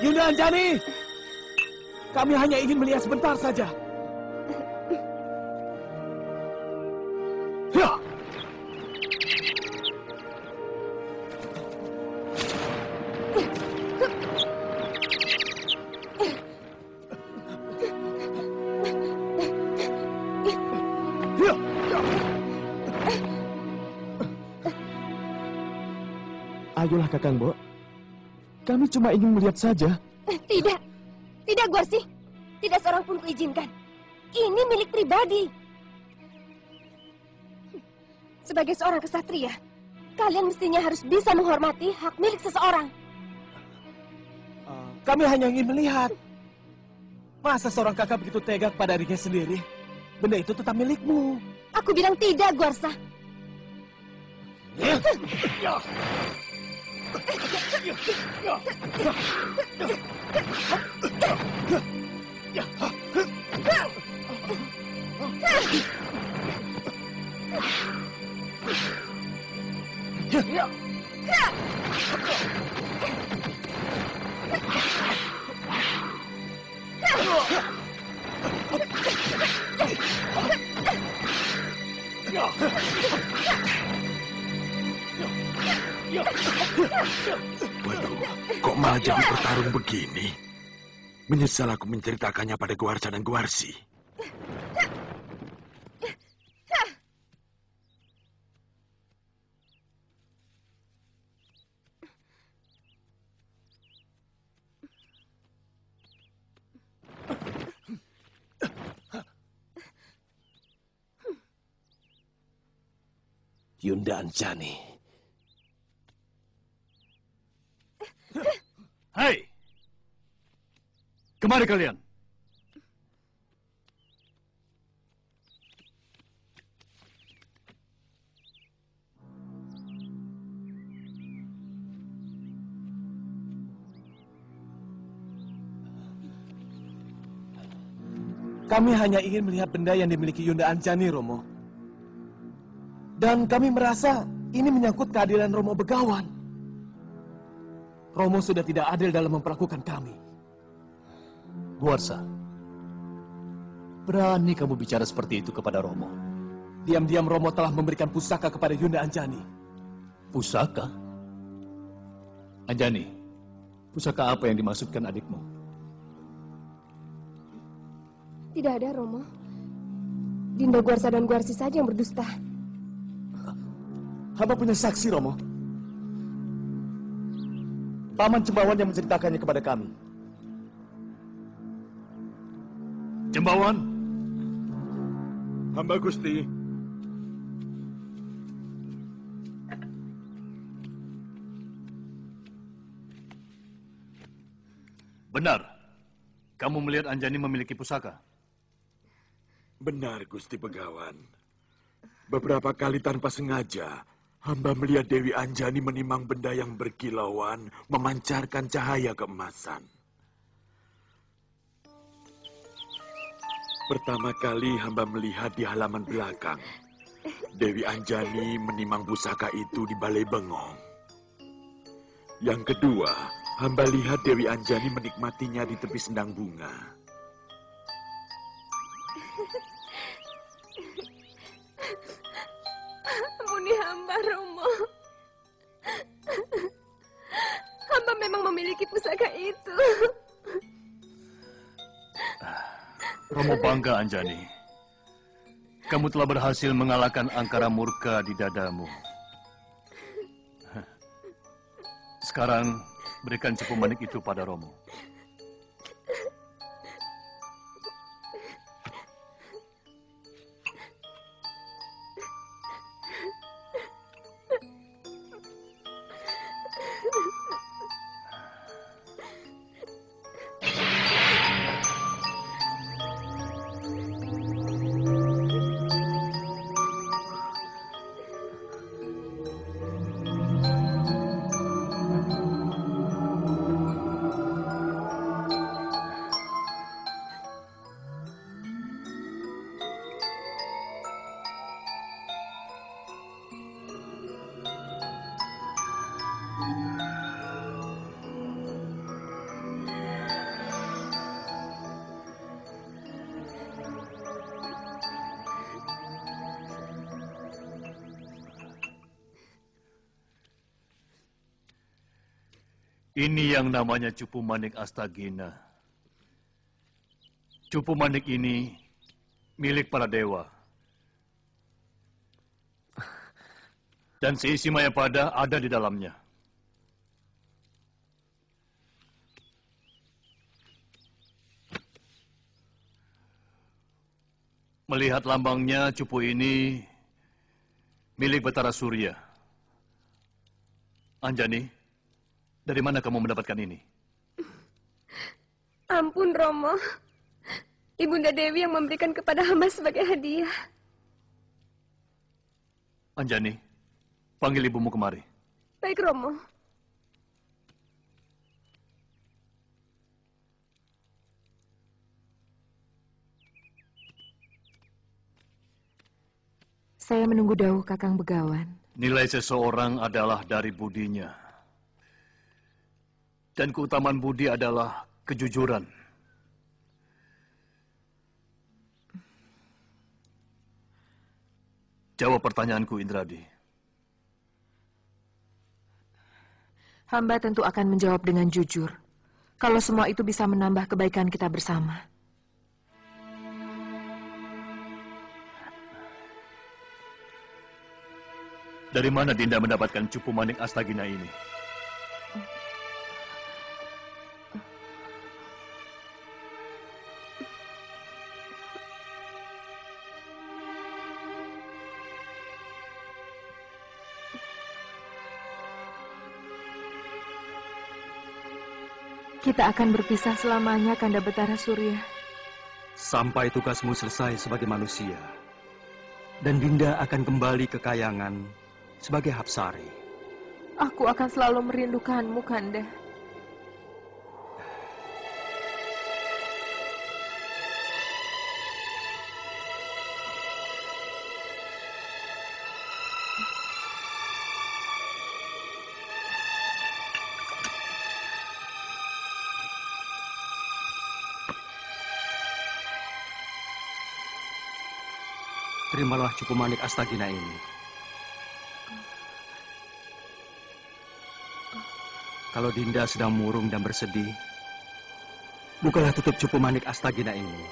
Yunda Anjani, kami hanya ingin melihat sebentar saja. Ya. Ayolah Kakang Bo, kami cuma ingin melihat saja. Tidak, tidak Guarsi, tidak seorang pun kuizinkan. Ini milik pribadi. Sebagai seorang kesatria, kalian mestinya harus bisa menghormati hak milik seseorang. Kami hanya ingin melihat. Masa seorang kakak begitu tega kepada dirinya sendiri? Benda itu tetap milikmu. Aku bilang tidak, Guarsa. Waduh, kok malah jadi bertarung begini? Menyesal aku menceritakannya pada Guarsa dan Guarsi. Yunda Anjani. Hai! Kemari kalian. Kami hanya ingin melihat benda yang dimiliki Yunda Anjani, Romo. Dan kami merasa ini menyangkut keadilan Romo Begawan. Romo sudah tidak adil dalam memperlakukan kami. Guarsa, berani kamu bicara seperti itu kepada Romo? Diam-diam Romo telah memberikan pusaka kepada Yunda Anjani. Pusaka? Anjani, pusaka apa yang dimaksudkan adikmu? Tidak ada, Romo. Dinda Guarsa dan Guarsi saja yang berdusta. Hamba punya saksi, Romo. Paman Cembawan yang menceritakannya kepada kami. Cembawan? Hamba Gusti. Benar. Kamu melihat Anjani memiliki pusaka? Benar, Gusti Begawan. Beberapa kali tanpa sengaja, hamba melihat Dewi Anjani menimang benda yang berkilauan, memancarkan cahaya keemasan. Pertama kali hamba melihat di halaman belakang, Dewi Anjani menimang pusaka itu di Balai Bengong. Yang kedua, hamba lihat Dewi Anjani menikmatinya di tepi sendang bunga. Ampuni hamba, Romo. Hamba memang memiliki pusaka itu. Romo bangga, Anjani. Kamu telah berhasil mengalahkan angkara murka di dadamu. Sekarang, berikan cepu manik itu pada Romo. Ini yang namanya Cupu Manik Astagina. Cupu Manik ini milik para dewa. Dan seisi Mayapada ada di dalamnya. Melihat lambangnya, cupu ini milik Batara Surya. Anjani, dari mana kamu mendapatkan ini? Ampun, Romo. Ibunda Dewi yang memberikan kepada hamba sebagai hadiah. Anjani, panggil ibumu kemari. Baik, Romo. Saya menunggu dawuh Kakang Begawan. Nilai seseorang adalah dari budinya. Dan keutamaan budi adalah kejujuran. Jawab pertanyaanku, Indradi. Hamba tentu akan menjawab dengan jujur. Kalau semua itu bisa menambah kebaikan kita bersama. Dari mana Dinda mendapatkan Cupu Manik Astagina ini? Kita akan berpisah selamanya, Kanda Batara Surya. Sampai tugasmu selesai sebagai manusia. Dan Dinda akan kembali ke Kayangan sebagai Hapsari. Aku akan selalu merindukanmu, Kanda. Terimalah Cupu Manik Astagina ini. Kalau Dinda sedang murung dan bersedih, bukalah tutup Cupu Manik Astagina ini.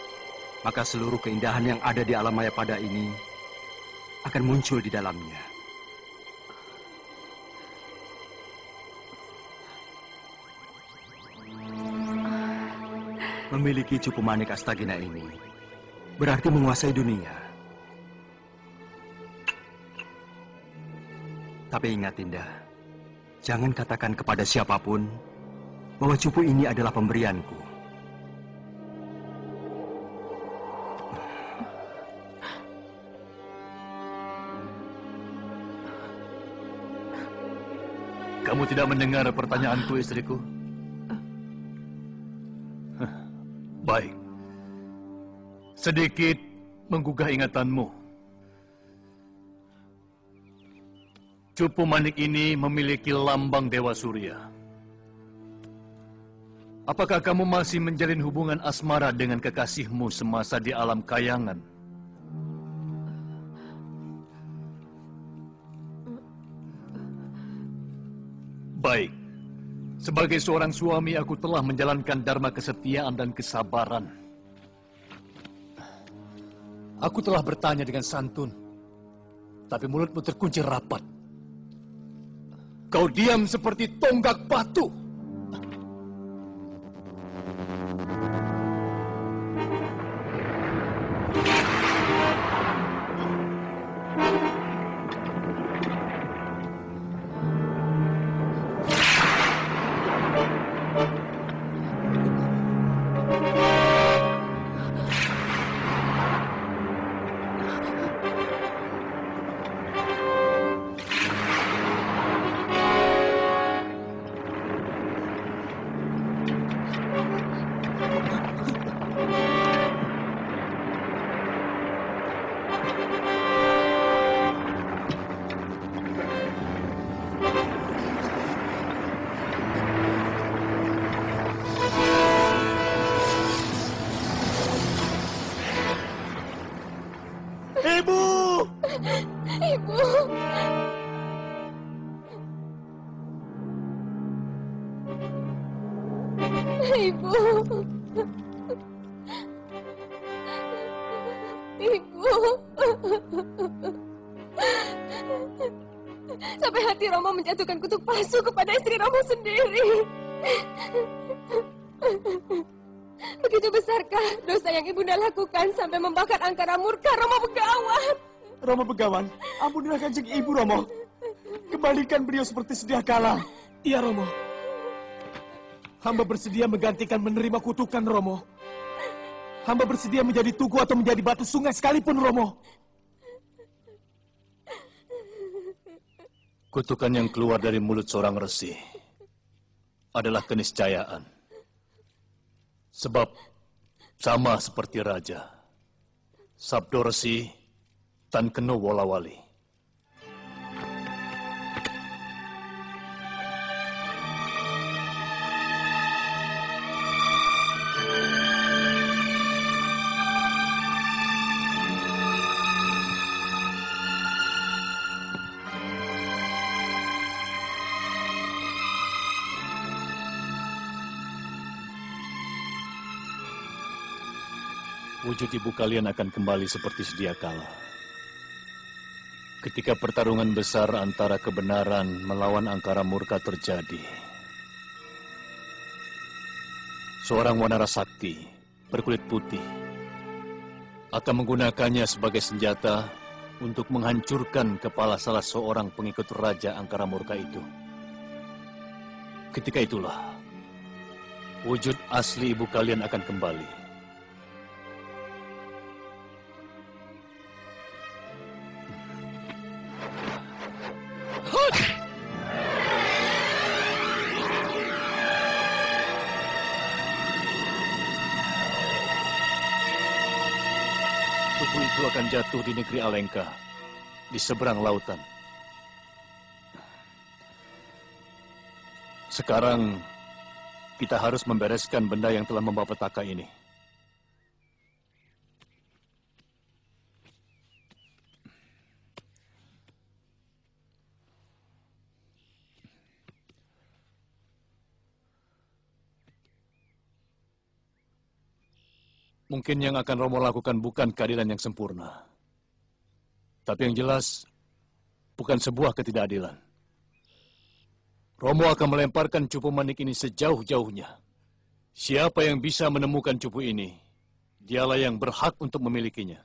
Maka seluruh keindahan yang ada di alam Mayapada ini akan muncul di dalamnya. Memiliki Cupu Manik Astagina ini berarti menguasai dunia. Tapi ingat, Dinda, jangan katakan kepada siapapun bahwa cupu ini adalah pemberianku. Kamu tidak mendengar pertanyaanku, istriku? Baik. Sedikit menggugah ingatanmu. Cupu Manik ini memiliki lambang Dewa Surya. Apakah kamu masih menjalin hubungan asmara dengan kekasihmu semasa di alam Kayangan? Baik. Sebagai seorang suami, aku telah menjalankan dharma kesetiaan dan kesabaran. Aku telah bertanya dengan santun, tapi mulutmu terkunci rapat. Kau diam seperti tonggak batu. Ibu! Ibu. Ibu. Sampai hati Romo menjatuhkan kutuk palsu kepada istri Romo sendiri. Begitu besarkah dosa yang Ibunda lakukan sampai membakar angkara murka Romo Begawan? Romo Begawan, ampunilah Kanjeng Ibu, Romo. Kembalikan beliau seperti sedia kala. Iya, Romo. Hamba bersedia menggantikan menerima kutukan, Romo. Hamba bersedia menjadi tugu atau menjadi batu sungai sekalipun, Romo. Kutukan yang keluar dari mulut seorang resi adalah keniscayaan. Sebab sama seperti raja, sabdo resi tan kena wolawali. Wujud ibu kalian akan kembali seperti sedia kala. Ketika pertarungan besar antara kebenaran melawan angkara murka terjadi, seorang wanara sakti berkulit putih akan menggunakannya sebagai senjata untuk menghancurkan kepala salah seorang pengikut Raja Angkara Murka itu. Ketika itulah, wujud asli ibu kalian akan kembali. Tubuh itu akan jatuh di negeri Alengka, di seberang lautan. Sekarang, kita harus membereskan benda yang telah membawa petaka ini. Mungkin yang akan Romo lakukan bukan keadilan yang sempurna. Tapi yang jelas, bukan sebuah ketidakadilan. Romo akan melemparkan cupu manik ini sejauh-jauhnya. Siapa yang bisa menemukan cupu ini, dialah yang berhak untuk memilikinya.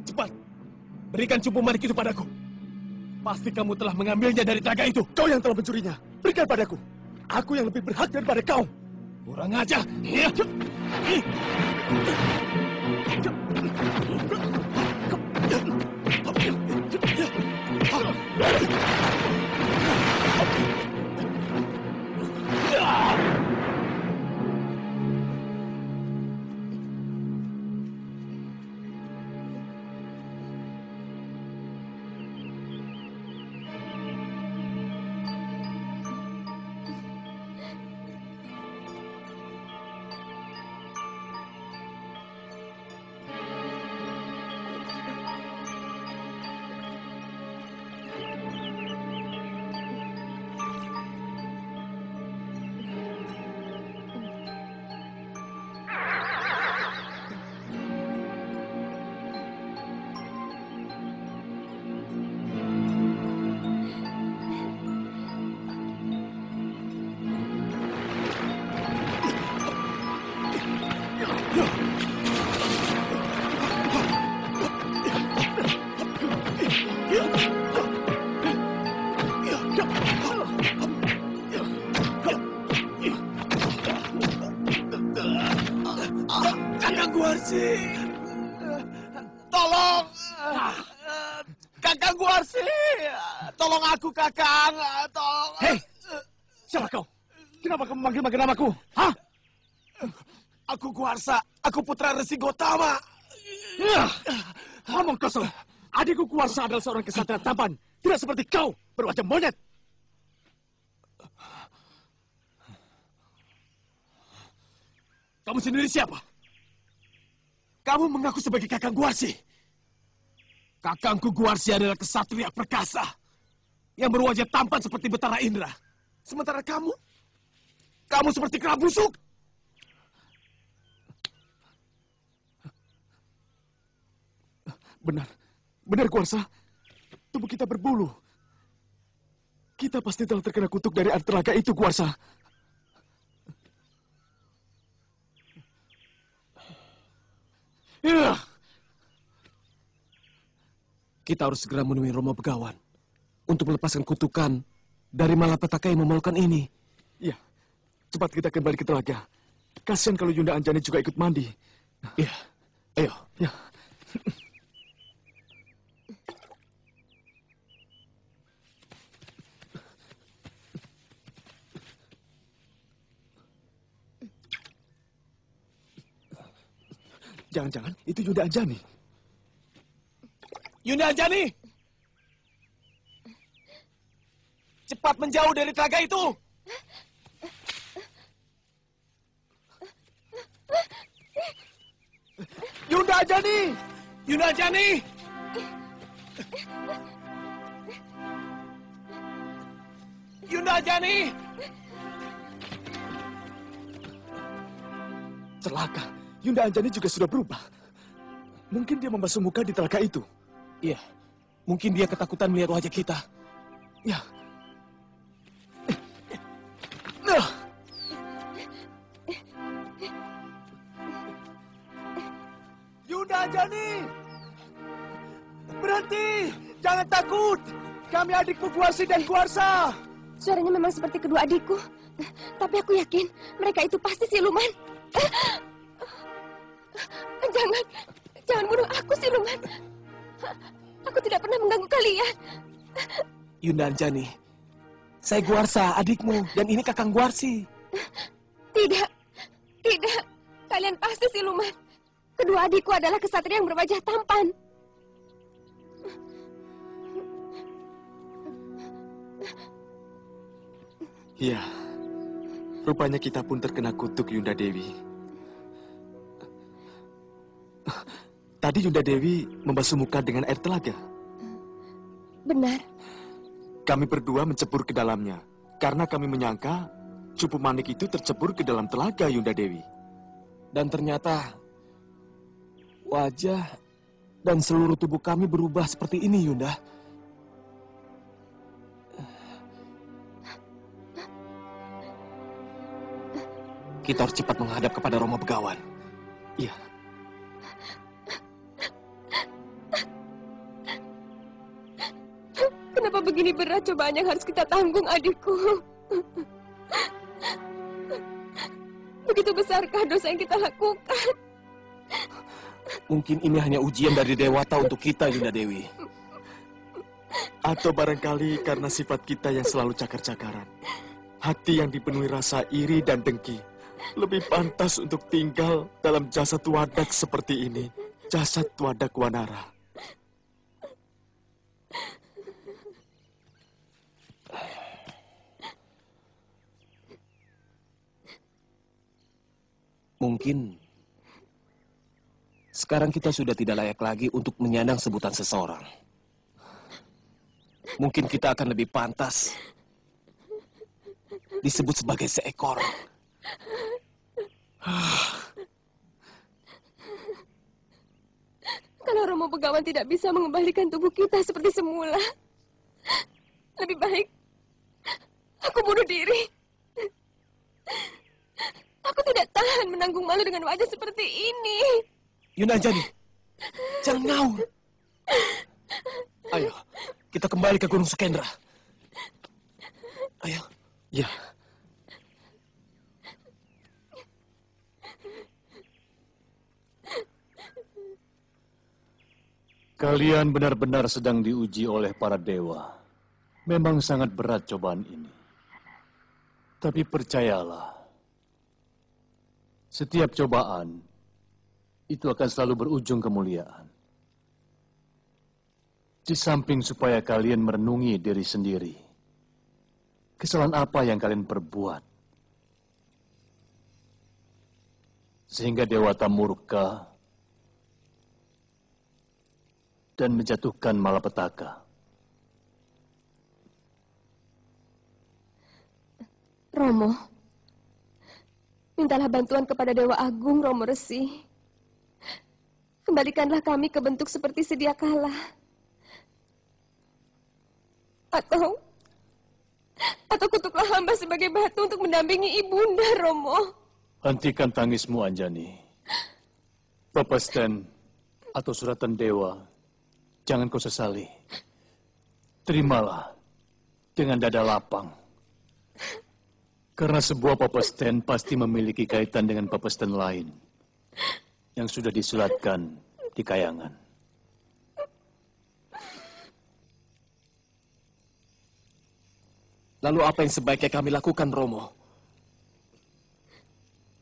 Cepat, berikan cupu manik itu padaku. Pasti kamu telah mengambilnya dari telaga itu. Kau yang telah mencurinya. Berikan padaku. Aku yang lebih berhak daripada kau. Kurang ajar. Kakang Guarsi, tolong, Kakang Guarsi, tolong aku Kakang, tolong. Hei, siapa kau? Kenapa kamu manggil-manggil namaku? Hah? Aku Guarsa, aku putra Resi Gotama. Ngomong kosong. Adikku Guarsa adalah seorang kesatria tampan, tidak seperti kau berwajah monyet. Kamu sendiri siapa? Kamu mengaku sebagai Kakang Guarsi. Kakangku Guarsi adalah kesatria perkasa yang berwajah tampan seperti Betara Indra. Sementara kamu seperti kera busuk. Benar Guarsa. Tubuh kita berbulu. Kita pasti telah terkena kutuk dari air telaga itu, Guarsa. Ya. Kita harus segera menemui Romo Begawan untuk melepaskan kutukan dari malapetaka yang memalukan ini. Iya, cepat kita kembali ke telaga. Kasihan kalau Yunda Anjani juga ikut mandi. Iya, ayo. Ya. Jangan-jangan itu Yunda Anjani. Yunda Anjani! Cepat menjauh dari telaga itu! Yunda Anjani! Yunda Anjani! Yunda Anjani! Celaka. Yunda Anjani juga sudah berubah. Mungkin dia membasuh muka di telaga itu. Iya, mungkin dia ketakutan melihat wajah kita. Ya. Yunda Anjani! Berhenti! Jangan takut! Kami adikmu Guarsi dan Guarsa! Suaranya memang seperti kedua adikku. Tapi aku yakin mereka itu pasti siluman. Jangan bunuh aku, siluman. Aku tidak pernah mengganggu kalian. Yunda Anjani, saya Guarsa, adikmu, dan ini Kakang Guarsi. Tidak. Kalian pasti siluman. Kedua adikku adalah kesatria yang berwajah tampan. Iya, rupanya kita pun terkena kutuk, Yunda Dewi. Tadi Yunda Dewi membasuh muka dengan air telaga. Benar. Kami berdua mencebur ke dalamnya, karena kami menyangka Cupu Manik itu tercebur ke dalam telaga, Yunda Dewi. Dan ternyata wajah dan seluruh tubuh kami berubah seperti ini, Yunda. Kita harus cepat menghadap kepada Romo Begawan. Iya. Kenapa begini berat cobaan yang harus kita tanggung, adikku? Begitu besarkah dosa yang kita lakukan? Mungkin ini hanya ujian dari Dewata untuk kita, Yunda Dewi. Atau barangkali karena sifat kita yang selalu cakar-cakaran. Hati yang dipenuhi rasa iri dan dengki lebih pantas untuk tinggal dalam jasad wadak seperti ini. Jasad wadak Wanara. Mungkin sekarang kita sudah tidak layak lagi untuk menyandang sebutan seseorang. Mungkin kita akan lebih pantas disebut sebagai seekor. Kalau Romo Begawan tidak bisa mengembalikan tubuh kita seperti semula, lebih baik aku bunuh diri. Aku tidak tahan menanggung malu dengan wajah seperti ini. Yunda Anjani, jangan ngawur. Ayo, kita kembali ke Gunung Sukendra. Ayo. Ya. Kalian benar-benar sedang diuji oleh para dewa. Memang sangat berat cobaan ini. Tapi percayalah, setiap cobaan itu akan selalu berujung kemuliaan. Di samping supaya kalian merenungi diri sendiri, kesalahan apa yang kalian perbuat, sehingga Dewata murka dan menjatuhkan malapetaka. Romo, mintalah bantuan kepada Dewa Agung Romo Resi. Kembalikanlah kami ke bentuk seperti sedia kala. Atau kutuklah hamba sebagai batu untuk mendampingi ibunda, Romo. Hentikan tangismu, Anjani. Pepesten atau suratan dewa, jangan kau sesali. Terimalah dengan dada lapang. Karena sebuah pepesten pasti memiliki kaitan dengan pepesten lain yang sudah disulatkan di kayangan. Lalu apa yang sebaiknya kami lakukan, Romo?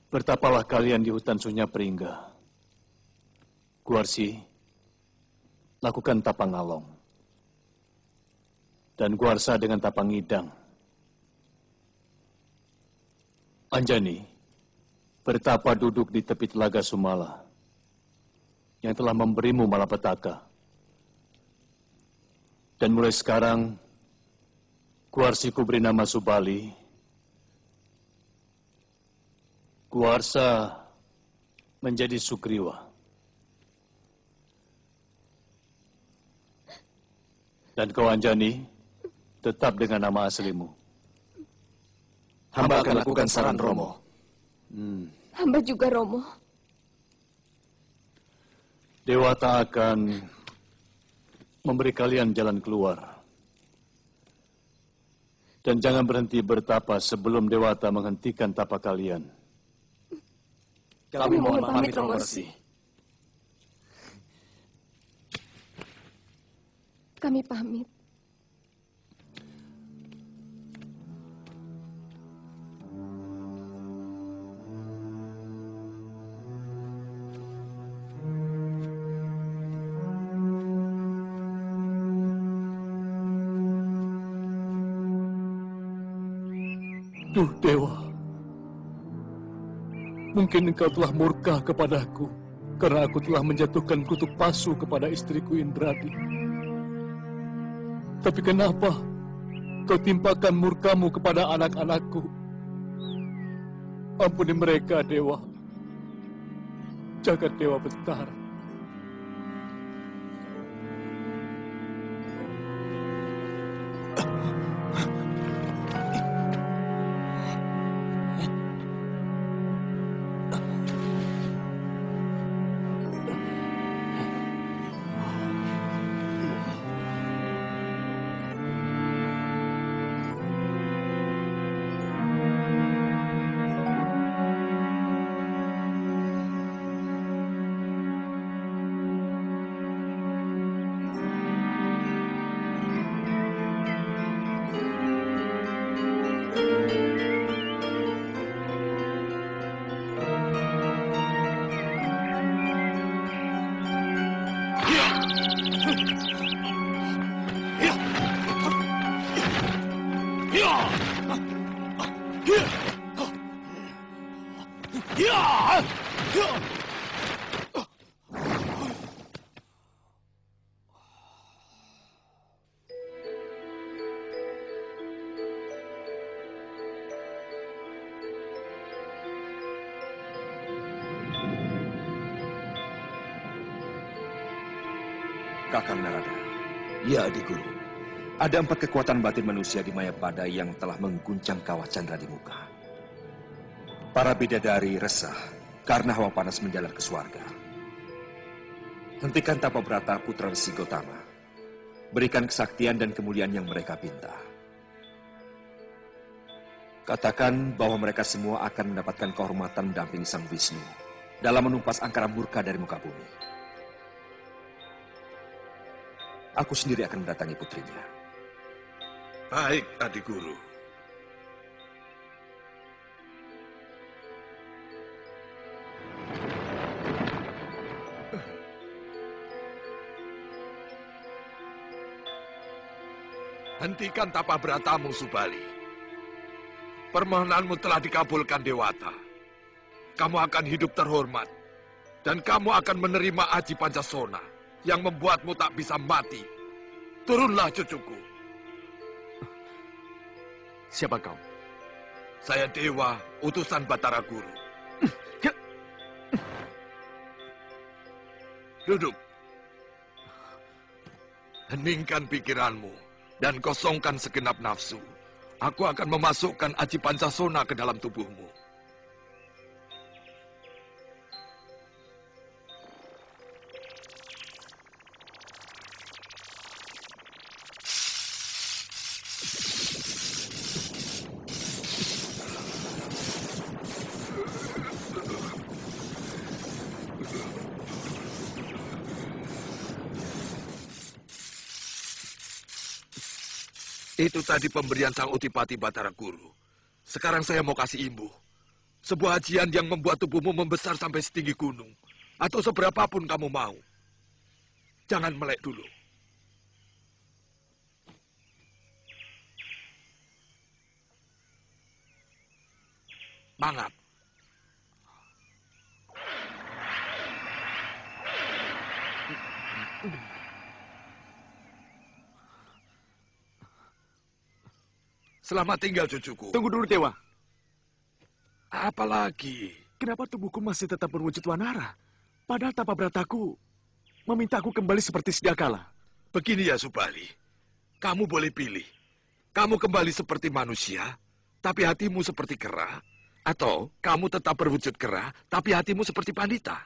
Bertapalah kalian di hutan Sunya Pringga. Guarsi, lakukan tapang along. Dan Guarsa dengan tapang idang. Anjani, bertapa duduk di tepi telaga Sumala yang telah memberimu malapetaka. Dan mulai sekarang, Guarsiku beri nama Subali. Guarsa menjadi Sugriwa. Dan kau Anjani, tetap dengan nama aslimu. Hamba akan lakukan saran Romo. Hamba juga, Romo. Dewata akan memberi kalian jalan keluar. Dan jangan berhenti bertapa sebelum Dewata menghentikan tapa kalian. Kami mohon pamit, Romo Resi. Kami pamit. Duh, Dewa. Mungkin engkau telah murka kepadaku karena aku telah menjatuhkan kutuk pasu kepada istriku Indradi. Tapi kenapa kau timpakan murkamu kepada anak-anakku? Ampuni mereka, Dewa. Jagat Dewa Betara. Kakang Narada. Ya, adik guru. Ada 4 kekuatan batin manusia di Mayapada yang telah mengguncang kawah Chandra di muka. Para bidadari resah karena hawa panas menjalar ke swarga. Hentikan Tapabrata putra Resi Gotama. Berikan kesaktian dan kemuliaan yang mereka pinta. Katakan bahwa mereka semua akan mendapatkan kehormatan mendampingi Sang Wisnu dalam menumpas angkara murka dari muka bumi. Aku sendiri akan mendatangi putrinya. Baik, adik guru. Hentikan Tapabratamu, Subali. Permohonanmu telah dikabulkan Dewata. Kamu akan hidup terhormat. Dan kamu akan menerima Aji Pancasona yang membuatmu tak bisa mati. Turunlah, cucuku. Siapa kau? Saya Dewa, utusan Batara Guru. Duduk. Heningkan pikiranmu dan kosongkan segenap nafsu. Aku akan memasukkan Aji Pancasona ke dalam tubuhmu. Itu tadi pemberian Sang Utipati Batara Guru. Sekarang saya mau kasih imbuh. Sebuah ajian yang membuat tubuhmu membesar sampai setinggi gunung. Atau seberapapun kamu mau. Jangan melek dulu. Mangat. Selamat tinggal, cucuku. Tunggu dulu, Dewa. Apalagi? Kenapa tubuhku masih tetap berwujud wanara? Padahal Tapabrataku memintaku kembali seperti sedia kala. Begini ya, Subali. Kamu boleh pilih. Kamu kembali seperti manusia, tapi hatimu seperti kera. Atau kamu tetap berwujud kera, tapi hatimu seperti pandita.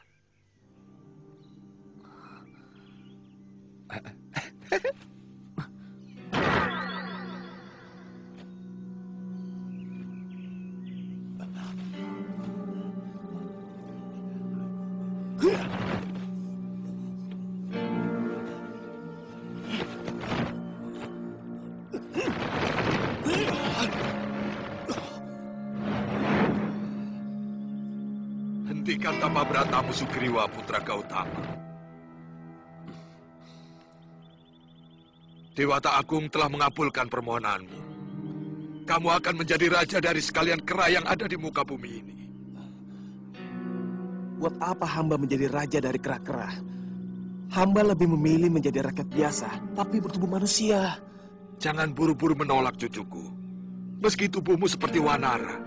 Hentikan Tapabratamu, Sugriwa, putra Gautama. Dewata Agung telah mengabulkan permohonanmu. Kamu akan menjadi raja dari sekalian kera yang ada di muka bumi ini. Buat apa hamba menjadi raja dari kera-kera? Hamba lebih memilih menjadi rakyat biasa, tapi bertubuh manusia. Jangan buru-buru menolak, cucuku. Meski tubuhmu seperti wanara,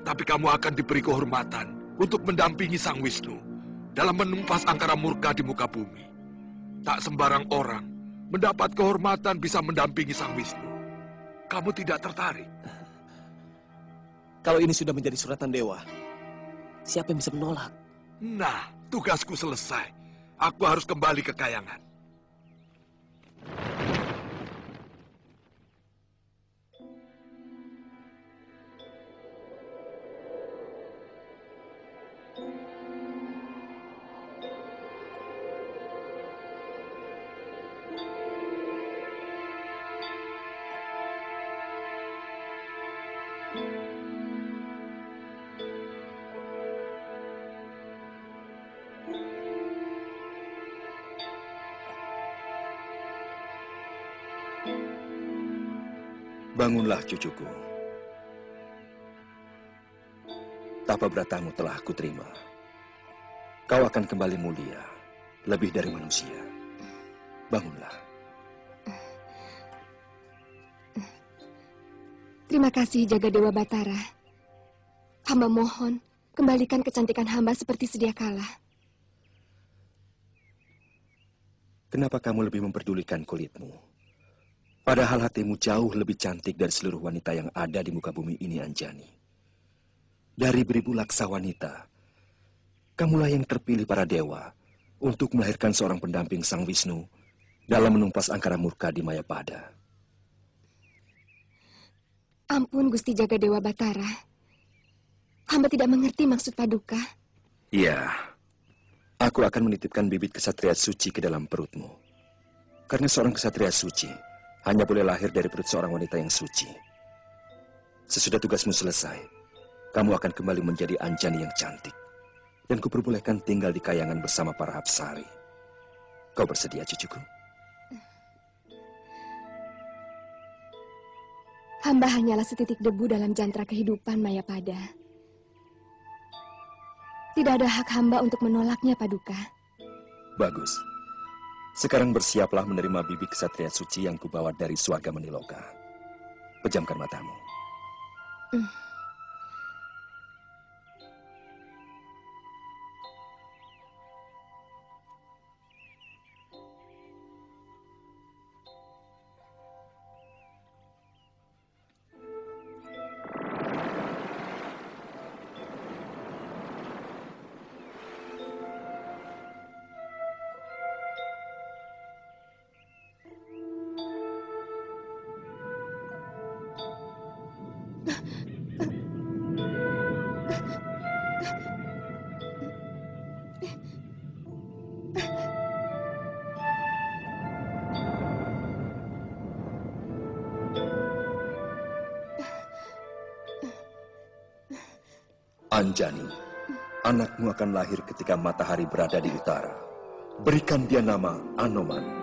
tapi kamu akan diberi kehormatan untuk mendampingi Sang Wisnu dalam menumpas angkara murka di muka bumi. Tak sembarang orang mendapat kehormatan bisa mendampingi Sang Wisnu. Kamu tidak tertarik? Kalau ini sudah menjadi suratan dewa, siapa yang bisa menolak? Nah, tugasku selesai. Aku harus kembali ke Kayangan. Bangunlah, cucuku. Tapa beratamu telah aku terima. Kau akan kembali mulia, lebih dari manusia. Bangunlah. Terima kasih, Jagadewa Batara. Hamba mohon, kembalikan kecantikan hamba seperti sedia kala. Kenapa kamu lebih memperdulikan kulitmu? Padahal hatimu jauh lebih cantik dari seluruh wanita yang ada di muka bumi ini, Anjani. Dari beribu laksa wanita, kamulah yang terpilih para dewa untuk melahirkan seorang pendamping Sang Wisnu dalam menumpas angkara murka di Mayapada. Ampun, Gusti Jagadewa Batara. Hamba tidak mengerti maksud Paduka. Iya, aku akan menitipkan bibit kesatria suci ke dalam perutmu. Karena seorang kesatria suci hanya boleh lahir dari perut seorang wanita yang suci. Sesudah tugasmu selesai, kamu akan kembali menjadi Anjani yang cantik. Dan kuperbolehkan tinggal di kayangan bersama para apsari. Kau bersedia, cucuku? Hamba hanyalah setitik debu dalam jantra kehidupan Mayapada. Tidak ada hak hamba untuk menolaknya, Paduka. Bagus. Sekarang bersiaplah menerima bibit kesatria suci yang kubawa dari Swarga Meniloka. Pejamkan matamu. Anjani, anakmu akan lahir ketika matahari berada di utara. Berikan dia nama Anoman.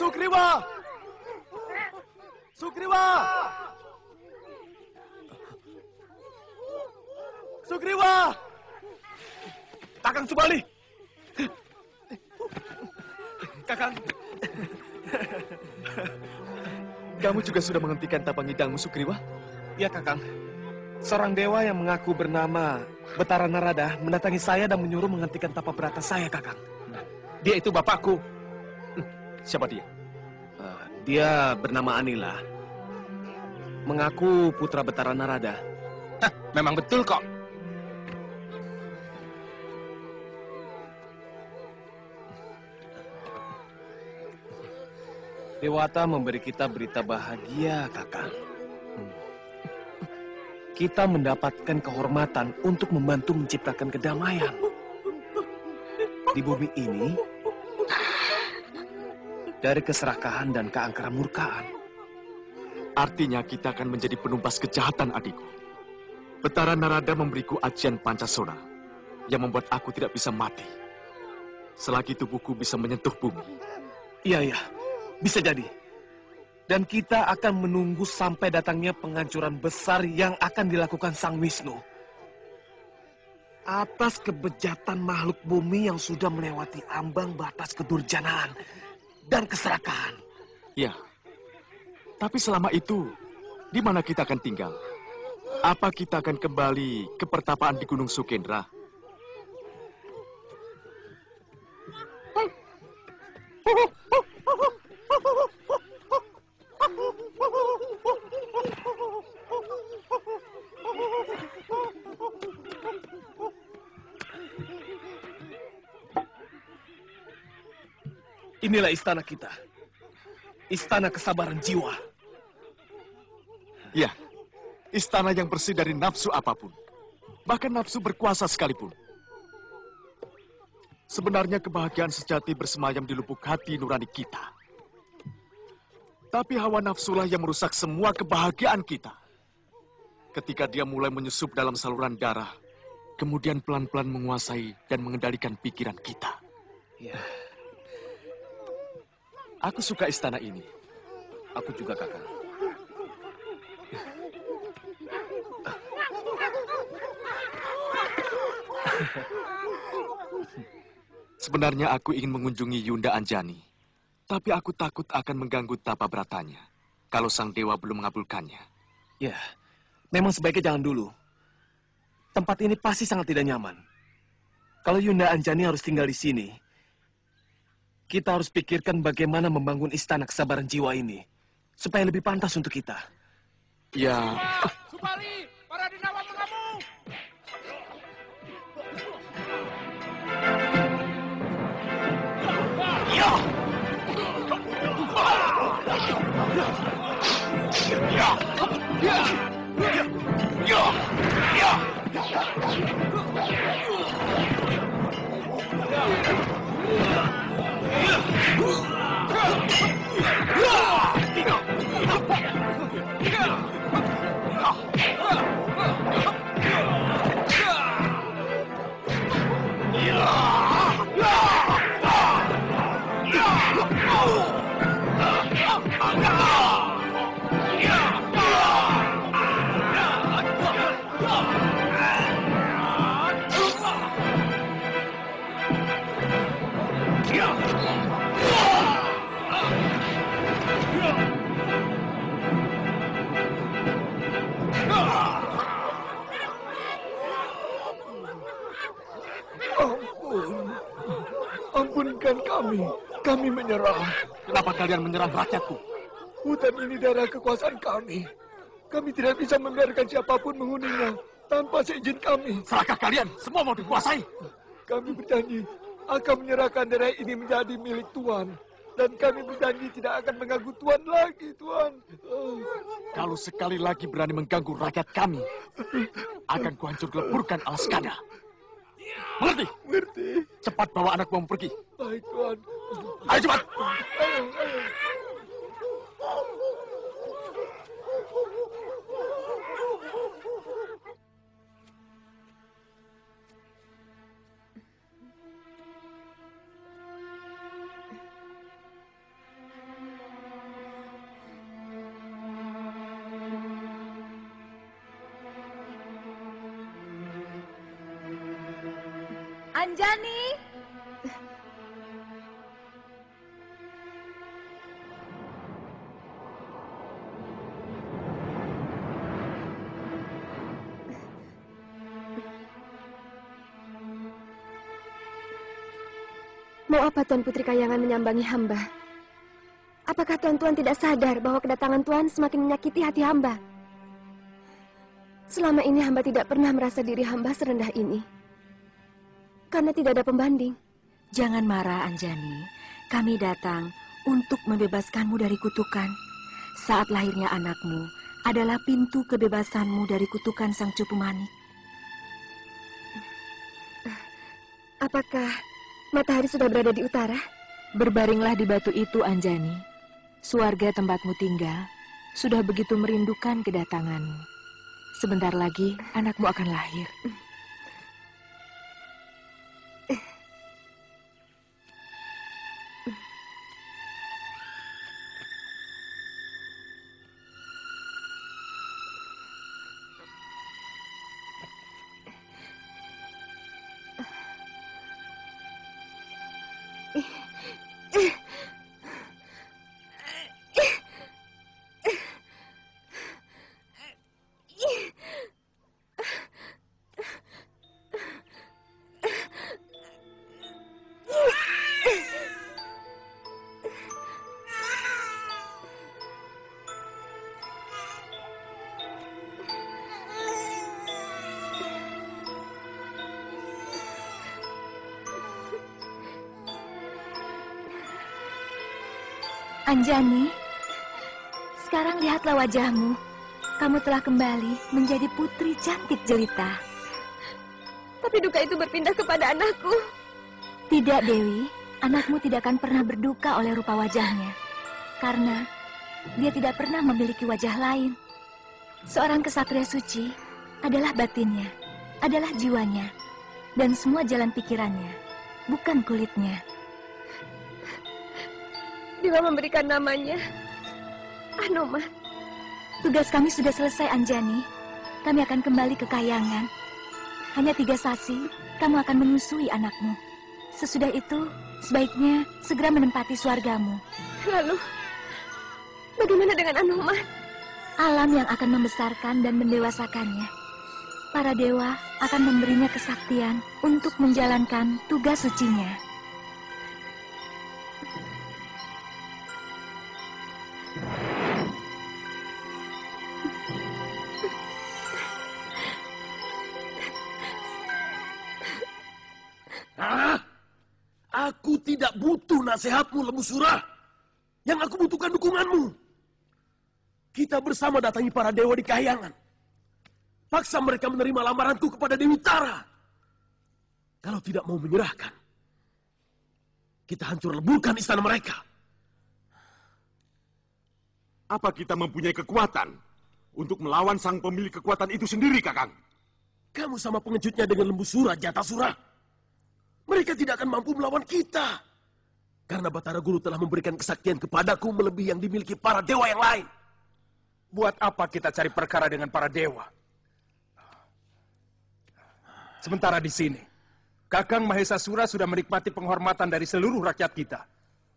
Sugriwa! Sugriwa! Sugriwa! Kakang Subali! Kakang! Kamu juga sudah menghentikan tapang hidangmu, Sugriwa? Ya, Kakang. Seorang dewa yang mengaku bernama Betara Narada mendatangi saya dan menyuruh menghentikan tapa berata saya, Kakang. Dia itu bapakku. Siapa dia? Dia bernama Anila. Mengaku putra Betara Narada. Memang betul kok. Dewata memberi kita berita bahagia, Kakang. Kita mendapatkan kehormatan untuk membantu menciptakan kedamaian. Di bumi ini, dari keserakahan dan keangkara murkaan. Artinya kita akan menjadi penumpas kejahatan, adikku. Betara Narada memberiku ajian Pancasona yang membuat aku tidak bisa mati selagi tubuhku bisa menyentuh bumi. Iya, bisa jadi. Dan kita akan menunggu sampai datangnya penghancuran besar yang akan dilakukan Sang Wisnu atas kebejatan makhluk bumi yang sudah melewati ambang batas kedurjanaan dan keserakahan. Ya, tapi selama itu, di mana kita akan tinggal? Apa kita akan kembali ke pertapaan di Gunung Sukendra? inilah istana kita. Istana kesabaran jiwa. Ya, istana yang bersih dari nafsu apapun. Bahkan nafsu berkuasa sekalipun. Sebenarnya kebahagiaan sejati bersemayam di lubuk hati nurani kita. Tapi hawa nafsulah yang merusak semua kebahagiaan kita. Ketika dia mulai menyusup dalam saluran darah, kemudian pelan-pelan menguasai dan mengendalikan pikiran kita. Ya, Aku suka istana ini. aku juga, Kakang. Sebenarnya aku ingin mengunjungi Yunda Anjani. Tapi aku takut akan mengganggu tapa beratanya kalau sang dewa belum mengabulkannya. Ya, memang sebaiknya jangan dulu. Tempat ini pasti sangat tidak nyaman. Kalau Yunda Anjani harus tinggal di sini, kita harus pikirkan bagaimana membangun istana kesabaran jiwa ini supaya lebih pantas untuk kita. Ya, Supari, para denawa mengamuk. ampunkan kami. Kami menyerah. Kenapa kalian menyerang rakyatku? Hutan ini daerah kekuasaan kami. Kami tidak bisa membiarkan siapapun menghuninya tanpa seizin kami. Serahkan kalian, semua mau dikuasai. Kami berjanji akan menyerahkan daerah ini menjadi milik Tuan. Dan kami berjanji tidak akan mengganggu Tuan lagi, Tuan. Kalau sekali lagi berani mengganggu rakyat kami, akan kuhancur leburkan Alaskada. Mengerti? Mengerti. Cepat bawa anakmu pergi. Baik, Tuan. Ayo cepat. Ayo. Anjani! Mau apa Tuan Putri Kayangan menyambangi hamba? Apakah Tuan-Tuan tidak sadar bahwa kedatangan Tuan semakin menyakiti hati hamba? Selama ini hamba tidak pernah merasa diri hamba serendah ini. Karena tidak ada pembanding. Jangan marah, Anjani. Kami datang untuk membebaskanmu dari kutukan. Saat lahirnya anakmu adalah pintu kebebasanmu dari kutukan Sang Cupu Manik. Apakah matahari sudah berada di utara? Berbaringlah di batu itu, Anjani. Suarga tempatmu tinggal sudah begitu merindukan kedatanganmu. Sebentar lagi anakmu akan lahir. Anjani, sekarang lihatlah wajahmu. Kamu telah kembali menjadi putri cantik jelita. Tapi duka itu berpindah kepada anakku. Tidak, Dewi. Anakmu tidak akan pernah berduka oleh rupa wajahnya. Karena dia tidak pernah memiliki wajah lain. Seorang kesatria suci adalah batinnya, adalah jiwanya, dan semua jalan pikirannya, bukan kulitnya. Dewa memberikan namanya Anoman. Tugas kami sudah selesai, Anjani. Kami akan kembali ke Kahyangan. Hanya 3 sasi, kamu akan menyusui anakmu. Sesudah itu, sebaiknya segera menempati swargamu. Lalu, bagaimana dengan Anoman? Alam yang akan membesarkan dan mendewasakannya. Para dewa akan memberinya kesaktian untuk menjalankan tugas sucinya. Aku tidak butuh nasihatmu, Lembu Sura. Yang aku butuhkan dukunganmu. Kita bersama datangi para dewa di Kahyangan. Paksa mereka menerima lamaranku kepada Dewi Tara. Kalau tidak mau menyerahkan, kita hancur leburkan istana mereka. Apa kita mempunyai kekuatan untuk melawan sang pemilik kekuatan itu sendiri, Kakang? Kamu sama pengejutnya dengan Lembu Sura, Jatasura. Mereka tidak akan mampu melawan kita. Karena Batara Guru telah memberikan kesaktian kepadaku melebihi yang dimiliki para dewa yang lain. Buat apa kita cari perkara dengan para dewa? Sementara di sini, Kakang Mahesasura sudah menikmati penghormatan dari seluruh rakyat kita.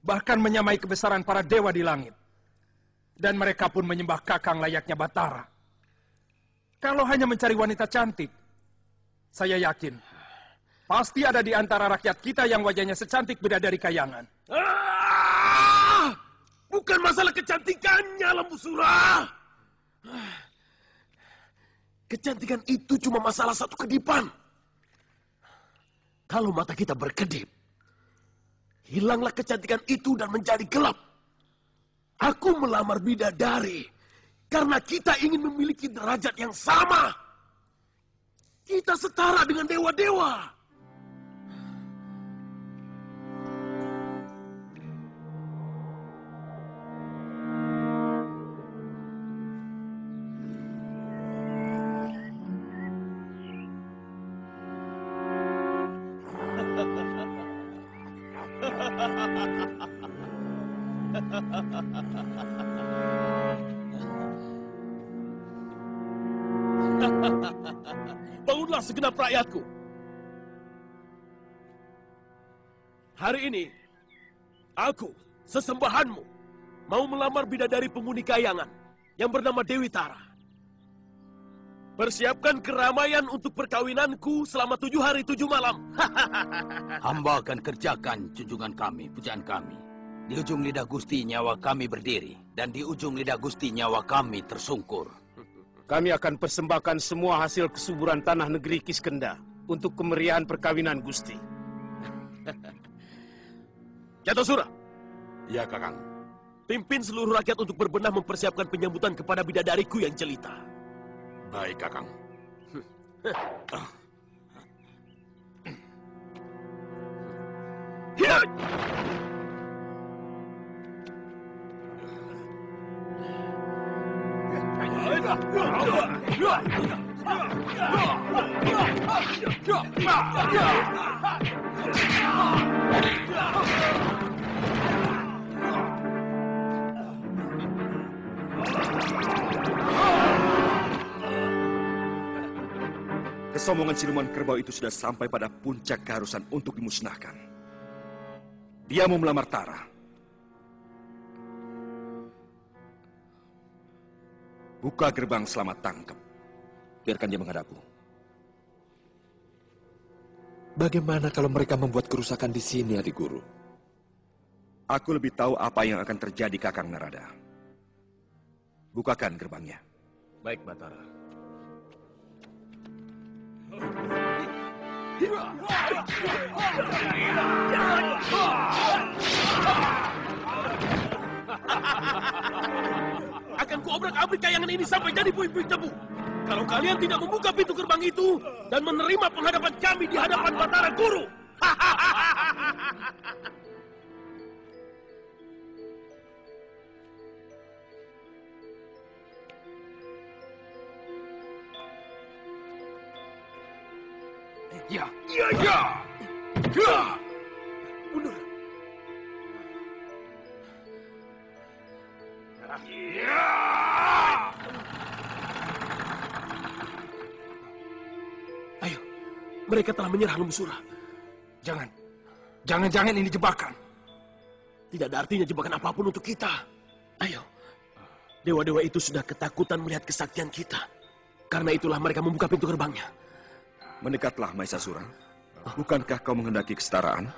Bahkan menyamai kebesaran para dewa di langit. Dan mereka pun menyembah Kakang layaknya Batara. Kalau hanya mencari wanita cantik, saya yakin pasti ada di antara rakyat kita yang wajahnya secantik bidadari Kahyangan. Bukan masalah kecantikannya, Lembu Sura. Kecantikan itu cuma masalah satu kedipan. Kalau mata kita berkedip, hilanglah kecantikan itu dan menjadi gelap. Aku melamar bidadari karena kita ingin memiliki derajat yang sama. Kita setara dengan dewa-dewa. Bangunlah segenap rakyatku. Hari ini, aku, sesembahanmu, mau melamar bidadari penghuni Kahyangan yang bernama Dewi Tara. Persiapkan keramaian untuk perkawinanku selama 7 hari 7 malam. Hamba akan kerjakan junjungan kami, pujaan kami. Di ujung lidah Gusti nyawa kami berdiri, dan di ujung lidah Gusti nyawa kami tersungkur. Kami akan persembahkan semua hasil kesuburan tanah negeri Kiskenda untuk kemeriahan perkawinan Gusti. Jatasura. Ya, Kakang. Pimpin seluruh rakyat untuk berbenah mempersiapkan penyambutan kepada bidadariku yang jelita. Baik, Kakang. Kesombongan siluman kerbau itu sudah sampai pada puncak keharusan untuk dimusnahkan. Dia mau melamar Tara. Buka gerbang selamat tangkap. Biarkan dia menghadapku. Bagaimana kalau mereka membuat kerusakan di sini, adik guru? Aku lebih tahu apa yang akan terjadi, Kakang Narada. Bukakan gerbangnya. Baik, Batara. Akan kuobrak-abrik kayangan ini sampai jadi puing-puing debu. Kalau kalian tidak membuka pintu gerbang itu dan menerima penghadapan kami di hadapan Batara Guru. Ya, ya, ya. Ya. Mundur. Ya. Ayo, mereka telah menyerah Lembu Sura. Jangan ini jebakan. Tidak ada artinya jebakan apapun untuk kita. Ayo, dewa-dewa itu sudah ketakutan melihat kesaktian kita. Karena itulah mereka membuka pintu gerbangnya. Mendekatlah, Mahisasura. Bukankah kau menghendaki kesetaraan?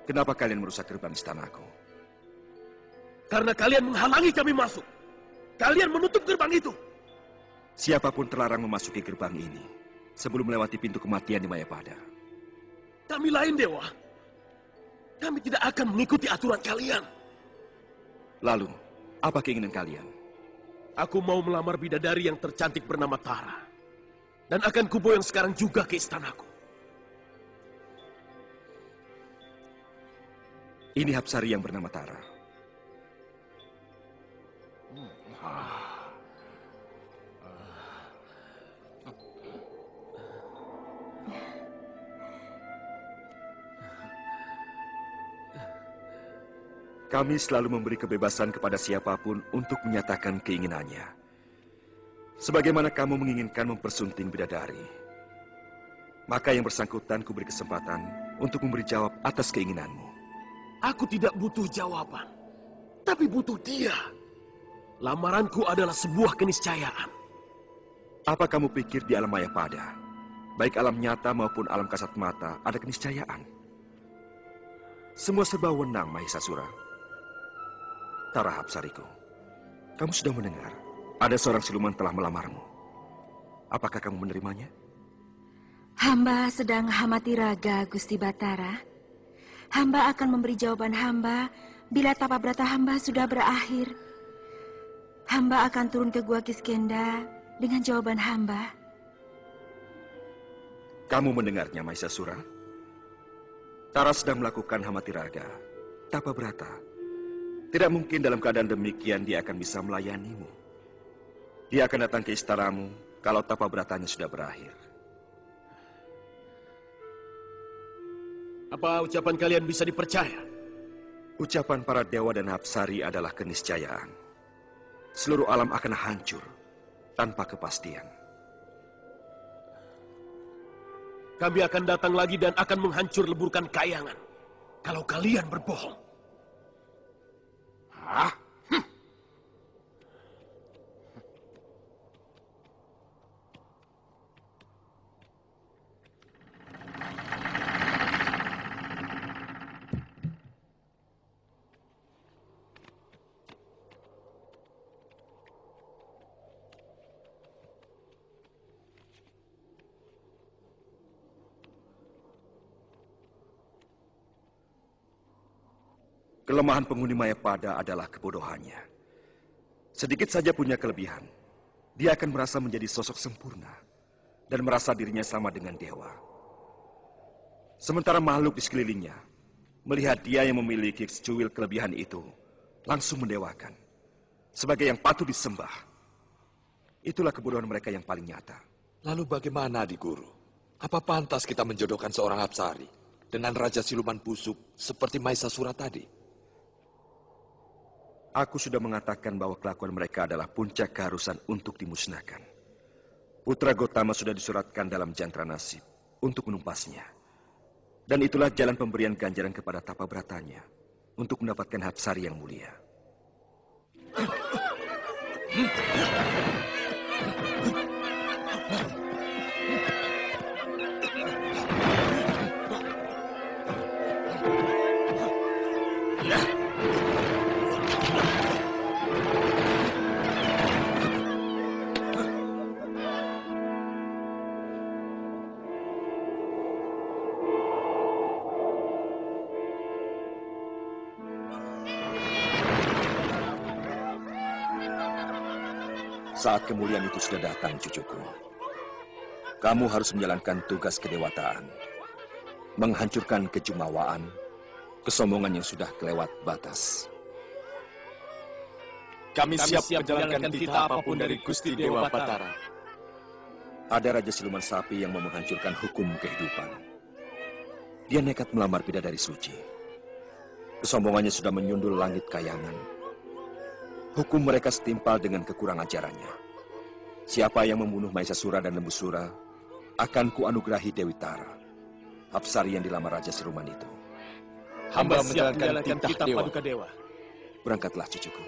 Kenapa kalian merusak gerbang istanaku? Karena kalian menghalangi kami masuk. Kalian menutup gerbang itu. Siapapun terlarang memasuki gerbang ini sebelum melewati pintu kematian di Mayapada. Kami lain, Dewa. Kami tidak akan mengikuti aturan kalian. Lalu, apa keinginan kalian? Aku mau melamar bidadari yang tercantik bernama Tara. Dan akan kuboyong sekarang juga ke istanaku. Ini Hapsari yang bernama Tara. Kami selalu memberi kebebasan kepada siapapun untuk menyatakan keinginannya. Sebagaimana kamu menginginkan mempersunting bidadari, maka yang bersangkutan kuberi kesempatan untuk memberi jawab atas keinginanmu. Aku tidak butuh jawaban, tapi butuh dia. Lamaranku adalah sebuah keniscayaan. Apa kamu pikir di alam Mayapada, baik alam nyata maupun alam kasat mata, ada keniscayaan? Semua serba wenang, Mahisasura. Tara Hapsariku, kamu sudah mendengar ada seorang siluman telah melamarmu. Apakah kamu menerimanya? Hamba sedang hamati raga, Gusti Batara. Hamba akan memberi jawaban hamba bila tapa brata hamba sudah berakhir. Hamba akan turun ke Gua Kiskenda dengan jawaban hamba. Kamu mendengarnya, Mahisasura? Tara sedang melakukan hamati raga, tapa brata. Tidak mungkin dalam keadaan demikian dia akan bisa melayanimu. Dia akan datang ke istanamu kalau tapa beratanya sudah berakhir. Apa ucapan kalian bisa dipercaya? Ucapan para dewa dan Hapsari adalah keniscayaan. Seluruh alam akan hancur tanpa kepastian. Kami akan datang lagi dan akan menghancur leburkan kayangan. Kalau kalian berbohong. Hah? Kelemahan penghuni Mayapada adalah kebodohannya. Sedikit saja punya kelebihan, dia akan merasa menjadi sosok sempurna dan merasa dirinya sama dengan dewa. Sementara makhluk di sekelilingnya melihat dia yang memiliki secuil kelebihan itu langsung mendewakan sebagai yang patut disembah. Itulah kebodohan mereka yang paling nyata. Lalu bagaimana, Adik Guru? Apa pantas kita menjodohkan seorang Hapsari dengan Raja Siluman Busuk seperti Mahisasura tadi? Aku sudah mengatakan bahwa kelakuan mereka adalah puncak keharusan untuk dimusnahkan. Putra Gotama sudah disuratkan dalam jantra nasib untuk menumpasnya. Dan itulah jalan pemberian ganjaran kepada tapa bratanya untuk mendapatkan Hapsari yang mulia. Saat kemuliaan itu sudah datang, cucuku. Kamu harus menjalankan tugas kedewataan. Menghancurkan kejumawaan, kesombongan yang sudah kelewat batas. Kami siap menjalankan titah apapun dari Gusti Dewa Batara. Ada Raja Siluman Sapi yang mau menghancurkan hukum kehidupan. Dia nekat melamar bidadari suci. Kesombongannya sudah menyundul langit kayangan. Hukum mereka setimpal dengan kekurang ajarannya. Siapa yang membunuh Maesasura dan Lembusura akan kuanugerahi Dewi Tara, Apsari yang dilamar Raja Siluman itu. Hamba menjalankan titah Paduka Dewa. Berangkatlah, cucuku.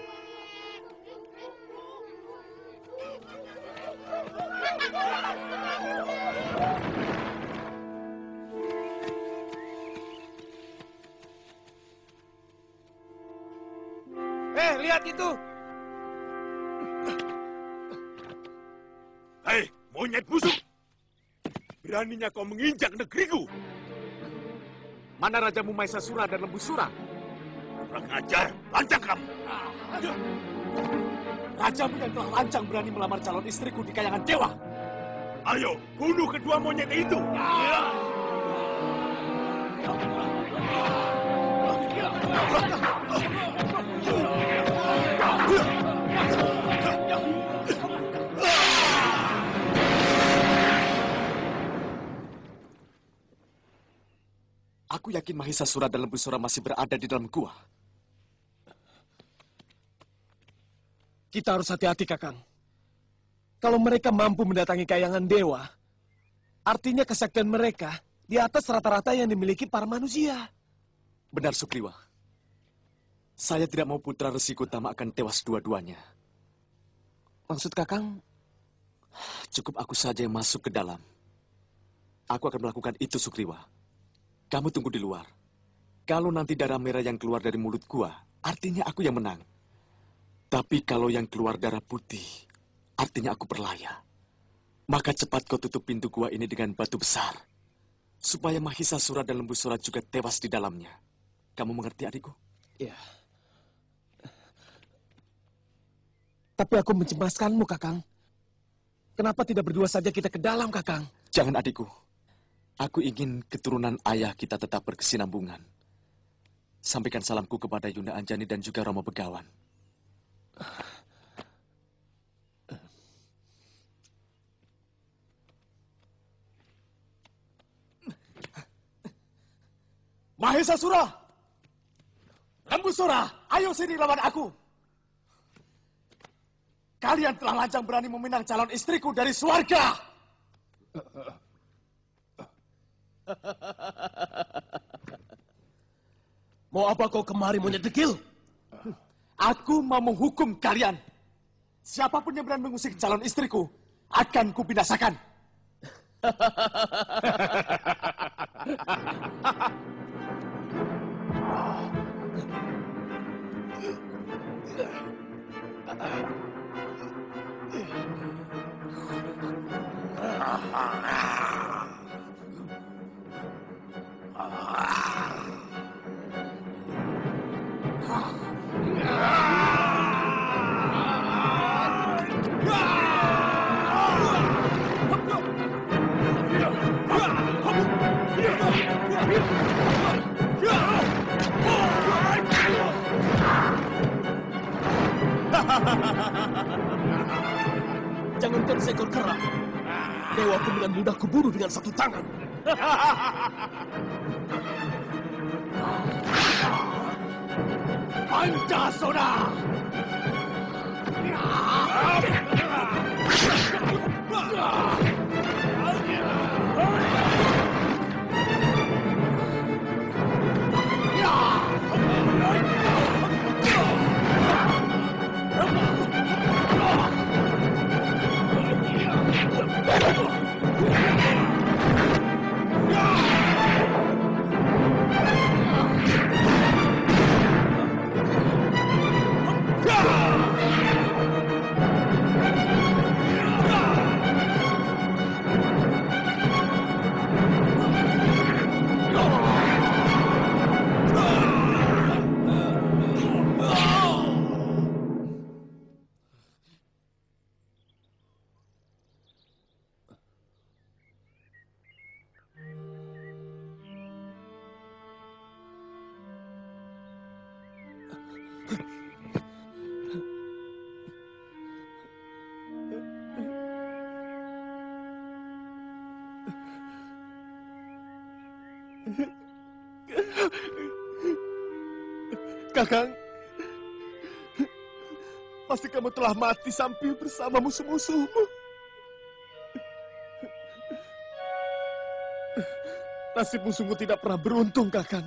Lihat itu! Hei, monyet busuk! Beraninya kau menginjak negeriku! Mana Rajamu Maesasura dan Lembusura? Kurang ajar, lancang kamu! Rajamu yang telah lancang berani melamar calon istriku di kayangan dewa. Ayo, bunuh kedua monyet itu! Aku yakin Maesasura dan Lembusura masih berada di dalam gua. Kita harus hati-hati, Kakang. Kalau mereka mampu mendatangi kayangan dewa, artinya kesaktian mereka di atas rata-rata yang dimiliki para manusia. Benar, Sugriwa. Saya tidak mau putra Resi Gotama akan tewas dua-duanya. Maksud Kakang, cukup aku saja yang masuk ke dalam. Aku akan melakukan itu, Sugriwa. Kamu tunggu di luar. Kalau nanti darah merah yang keluar dari mulut gua, artinya aku yang menang. Tapi kalau yang keluar darah putih, artinya aku berlaya. Maka cepat kau tutup pintu gua ini dengan batu besar. Supaya Mahisasura dan Lembusura juga tewas di dalamnya. Kamu mengerti, adikku? Iya. Tapi aku mencemaskanmu, Kakang. Kenapa tidak berdua saja kita ke dalam, Kakang? Jangan, adikku. Aku ingin keturunan ayah kita tetap berkesinambungan. Sampaikan salamku kepada Yunda Anjani dan juga Romo Begawan. Mahisasura! Lembusura, ayo sini lawan aku. Kalian telah lancang berani meminang calon istriku dari swarga. Mau apa kau kemari, monyet dekil? Aku mau menghukum kalian. Siapapun yang berani mengusik calon istriku, akan kubinasakan. Jangankan seekor kera, dewa aku dengan mudah kubunuh dengan satu tangan. Pancasona! Kakang, pasti kamu telah mati sampai bersama musuh-musuhmu. Nasib musuhmu tidak pernah beruntung, Kakang.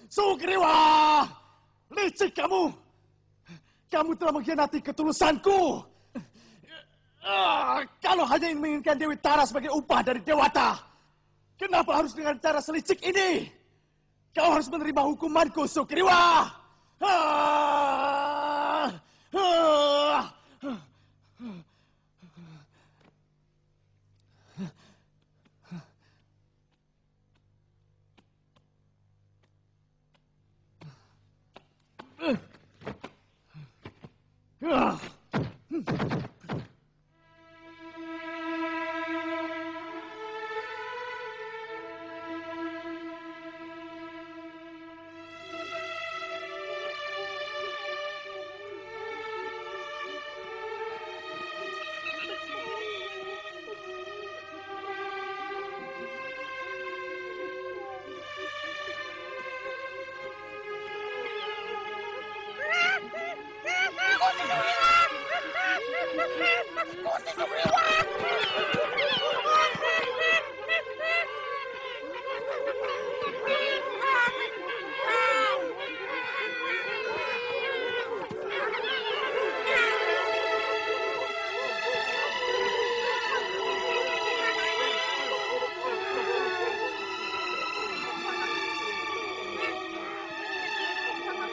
Sugriwa! Licik kamu! Kamu telah mengkhianati ketulusanku! Kalau hanya ingin menginginkan Dewi Tara sebagai upah dari Dewata, kenapa harus dengan cara selicik ini? Kau harus menerima hukumanku, Sugriwa!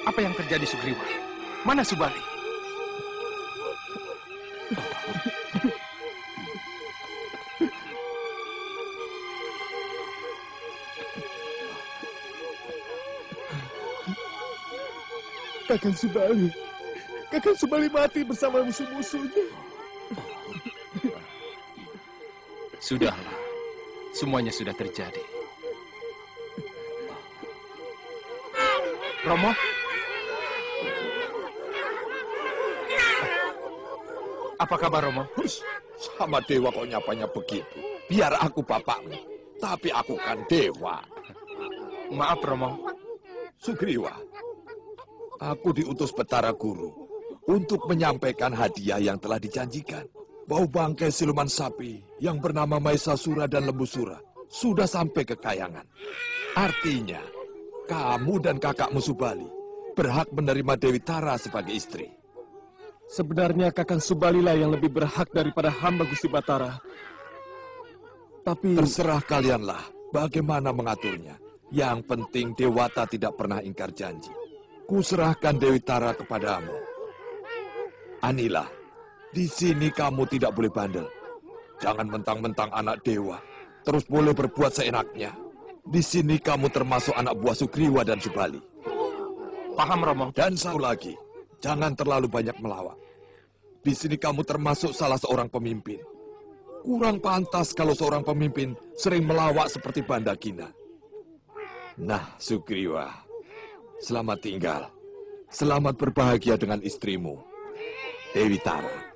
Apa yang terjadi, Sugriwa? Mana Subali? Kakang Subali mati bersama musuh-musuhnya. Sudahlah, semuanya sudah terjadi. Romo? Apa kabar, Romo? Hush, sama dewa kok nyapanya begitu. Biar aku bapakmu, tapi aku kan dewa. Maaf, Romo. Sugriwa, aku diutus Betara Guru untuk menyampaikan hadiah yang telah dijanjikan. Bau bangkai siluman sapi yang bernama Maesasura dan Lembusura sudah sampai ke Kayangan. Artinya, kamu dan kakakmu Subali berhak menerima Dewi Tara sebagai istri. Sebenarnya Kakang Subali lah yang lebih berhak daripada hamba Gusti Batara. Tapi... Terserah kalianlah bagaimana mengaturnya. Yang penting Dewata tidak pernah ingkar janji. Kuserahkan Dewi Tara kepadamu. Anila, di sini kamu tidak boleh bandel. Jangan mentang-mentang anak dewa, terus boleh berbuat seenaknya. Di sini kamu termasuk anak buah Sugriwa dan Subali. Paham, Romo. Dan satu lagi, jangan terlalu banyak melawak. Di sini kamu termasuk salah seorang pemimpin. Kurang pantas kalau seorang pemimpin sering melawak seperti Bandagina. Nah, Sugriwa, selamat tinggal. Selamat berbahagia dengan istrimu, Dewi Tara.